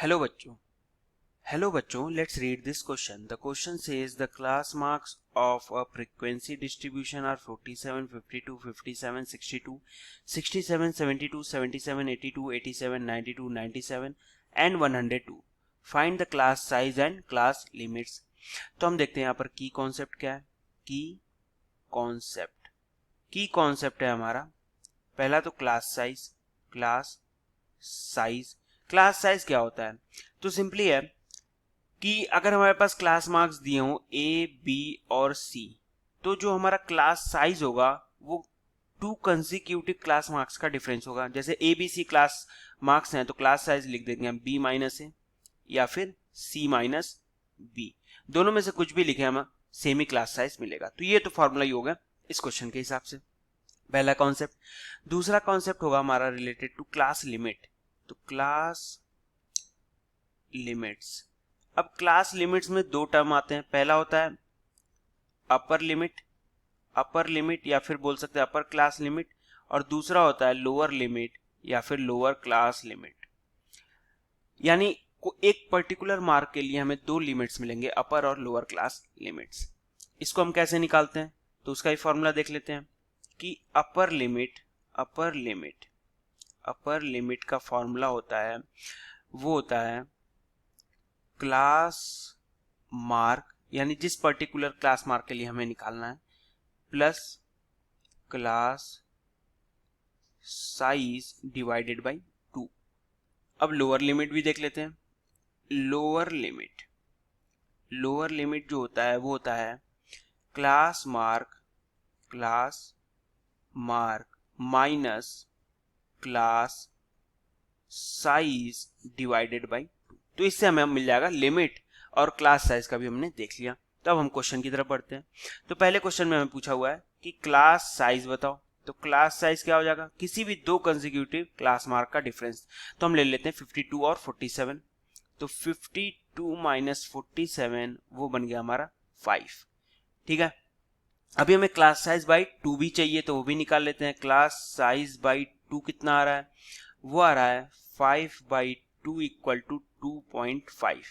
Hello बच्चों hello बच्चों let's read this question. The question says the class marks of a frequency distribution are 47, 52, 57, 62, 67, 72, 77, 82, 87, 92, 97 and 102. Find the class size and class limits. तो हम देखते हैं यहाँ पर की कॉन्सेप्ट क्या है. की कॉन्सेप्ट है हमारा पहला तो क्लास साइज क्या होता है. तो सिंपली है कि अगर हमारे पास क्लास मार्क्स दिए हों ए बी और सी, तो जो हमारा क्लास साइज होगा वो टू कंसिक्यूटिव क्लास मार्क्स का डिफरेंस होगा. जैसे A B C class marks हैं तो क्लास साइज लिख देंगे हम बी माइनस ए या फिर सी माइनस बी. दोनों में से कुछ भी लिखे हम सेम ही क्लास साइज मिलेगा. तो ये तो फॉर्मूला ही होगा इस क्वेश्चन के हिसाब से, पहला कॉन्सेप्ट. दूसरा कॉन्सेप्ट होगा हमारा रिलेटेड टू क्लास लिमिट. तो क्लास लिमिट्स. अब क्लास लिमिट्स में दो टर्म आते हैं. पहला होता है अपर लिमिट या फिर बोल सकते हैं अपर क्लास लिमिट, और दूसरा होता है लोअर लिमिट या फिर लोअर क्लास लिमिट. यानी एक पर्टिकुलर मार्क के लिए हमें दो लिमिट्स मिलेंगे, अपर और लोअर क्लास लिमिट्स. इसको हम कैसे निकालते हैं तो उसका ही फॉर्मूला देख लेते हैं कि अपर लिमिट का फॉर्मूला होता है क्लास मार्क, यानी जिस पर्टिकुलर क्लास मार्क के लिए हमें निकालना है, plus class size divided by 2. अब लोअर लिमिट भी देख लेते हैं. लोअर लिमिट जो होता है वो होता है class mark minus class size divided by 2. तो इससे हमें मिल जाएगा लिमिट, और क्लास साइज का भी हमने देख लिया. तो अब हम क्वेश्चन की तरफ बढ़ते हैं. तो पहले क्वेश्चन में हमें पूछा हुआ है कि क्लास साइज बताओ. तो क्लास साइज क्या हो जाएगा, किसी भी दो कंसेक्यूटिव क्लास मार्क का डिफरेंस. तो हम ले लेते हैं 52 और 47. तो 52 माइनस 47 वो बन गया हमारा 5. ठीक है. अभी हमें क्लास साइज बाई 2 भी चाहिए तो वो भी निकाल लेते हैं. क्लास साइज बाई 2 कितना आ रहा है, वो आ रहा है 5/2 इक्वल टू 2.5.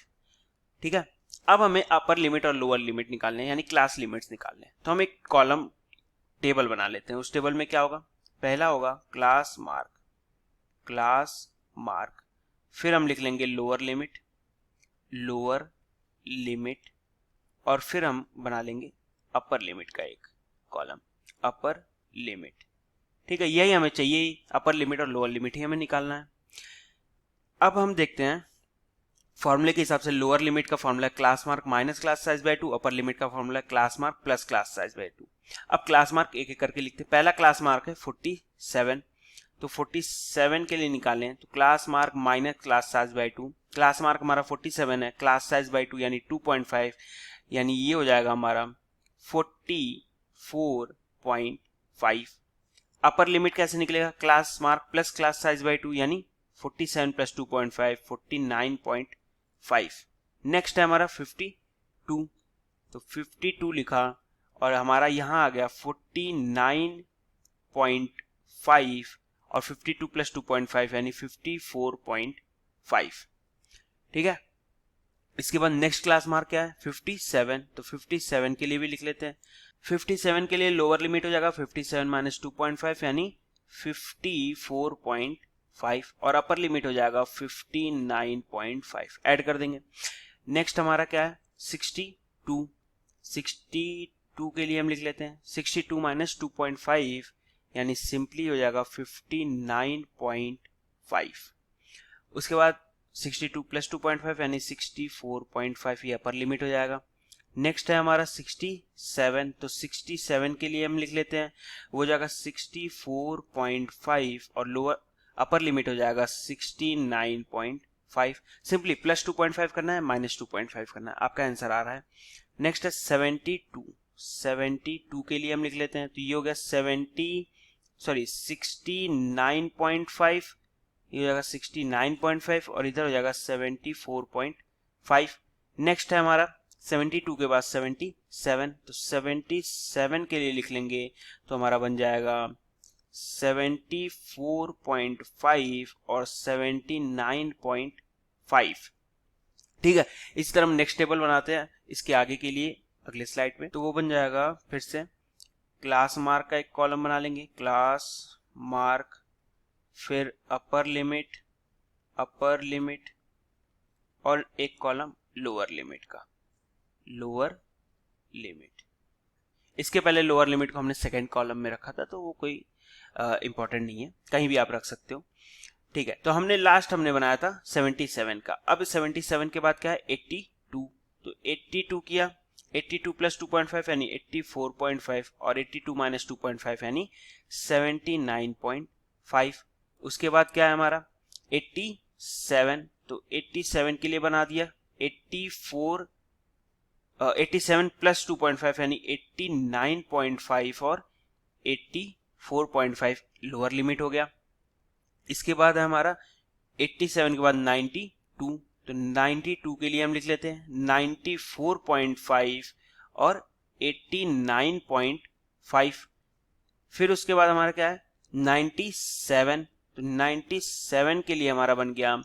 ठीक है. अब हमें अपर लिमिट और लोअर लिमिट निकालने हैं, यानी क्लास लिमिट्स निकालने हैं. तो हम एक कॉलम टेबल बना लेते हैं. उस टेबल में क्या होगा, पहला होगा क्लास मार्क, फिर हम लिख लेंगे लोअर लिमिट, और फिर हम बना लेंगे अपर लिमिट का एक कॉलम, अपर लिमिट. ठीक है, यही हमें चाहिए, अपर लिमिट और लोअर लिमिट ही हमें निकालना है. अब हम देखते हैं फॉर्मूले के हिसाब से. लोअर लिमिट का फॉर्मूला है class mark minus class size by 2, upper limit का फॉर्मूला है class mark plus class size by 2. अब क्लास मार्क एक एक करके लिखते हैं. पहला क्लास मार्क है 47, तो 47 के लिए निकालें तो class mark minus class size by 2. Class mark हमारा 47 है, क्लास साइज बाय 2 यानी 2.5, यानी ये हो जाएगा हमारा 44.5. अपर लिमिट कैसे निकलेगा, class mark plus class size by 2 यानी 47 प्लस 2.5 49.5. नेक्स्ट है हमारा 52, तो 52 लिखा और हमारा यहां आ गया 49.5 और 52 प्लस 2.5 यानी 54.5. ठीक है. इसके बाद नेक्स्ट क्लास मार्क क्या है 57, तो 57 के लिए भी लिख लेते हैं. 57 के लिए लोअर लिमिट हो जाएगा 57 माइनस 2.5 यानी 54.5, और अपर लिमिट हो जाएगा 59.5. ऐड कर देंगे. नेक्स्ट हमारा क्या है 62 के लिए हम लिख लेते हैं 62 माइनस 2.5 यानी सिंपली हो जाएगा 59.5. उसके बाद 62 प्लस 2.5 यानी 64.5, ये अपर लिमिट हो जाएगा. नेक्स्ट है हमारा 67, तो 67 के लिए हम लिख लेते हैं, वो हो जाएगा 64.5 और लोअर अपर लिमिट हो जाएगा 69.5. सिंपली प्लस 2.5 करना है माइनस 2.5 करना है, आपका आंसर आ रहा है. नेक्स्ट है 72 के लिए हम लिख लेते हैं, तो ये हो गया 69.5, ये हो जाएगा 69.5 और इधर हो जाएगा 74.5. नेक्स्ट है हमारा 72 के बाद 77, तो 77 के लिए लिख लेंगे तो हमारा बन जाएगा 74.5 और 79.5. ठीक है, इसी तरह हम नेक्स्ट टेबल बनाते हैं इसके आगे के लिए अगले स्लाइड में। तो वो बन जाएगा फिर से क्लास मार्क का एक कॉलम बना लेंगे, क्लास मार्क, फिर अपर लिमिट और एक कॉलम लोअर लिमिट का, लोअर लिमिट। इसके पहले लोअर लिमिट को हमने सेकंड कॉलम में रखा था, तो वो कोई इंपॉर्टेंट नहीं है, कहीं भी आप रख सकते हो। ठीक है, तो हमने बनाया था 77 का। अब 77 के बाद क्या है 82, तो 82 किया, 82 प्लस 2.5 यानी 84.5 और 82 माइनस 2.5 यानी 79.5। उसके बाद क्या है हमारा 87, तो 87 के लिए बना दिया 87 प्लस 2.5 यानी 89.5 और 84.5 लोअर लिमिट हो गया। इसके बाद है हमारा 87 के बाद 92, तो 92 के लिए हम लिख लेते हैं 94.5 और 89.5। फिर उसके बाद हमारा क्या है 97, तो 97 के लिए हमारा बन गया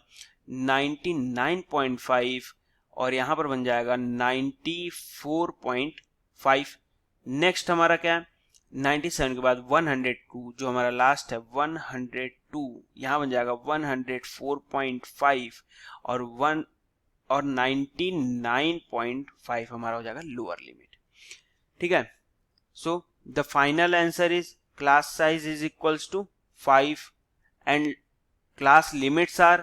99.5 और यहां पर बन जाएगा 94.5। नेक्स्ट हमारा क्या है 97 के बाद 102, जो हमारा लास्ट है 102, यहां बन जाएगा 104.5 और 99.5 हमारा हो जाएगा लोअर लिमिट। ठीक है, so the final answer is class size is equals to 5 and class limits are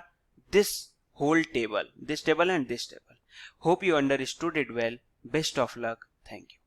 this whole table, this table and this table. Hope you understood it well. Best of luck. Thank you.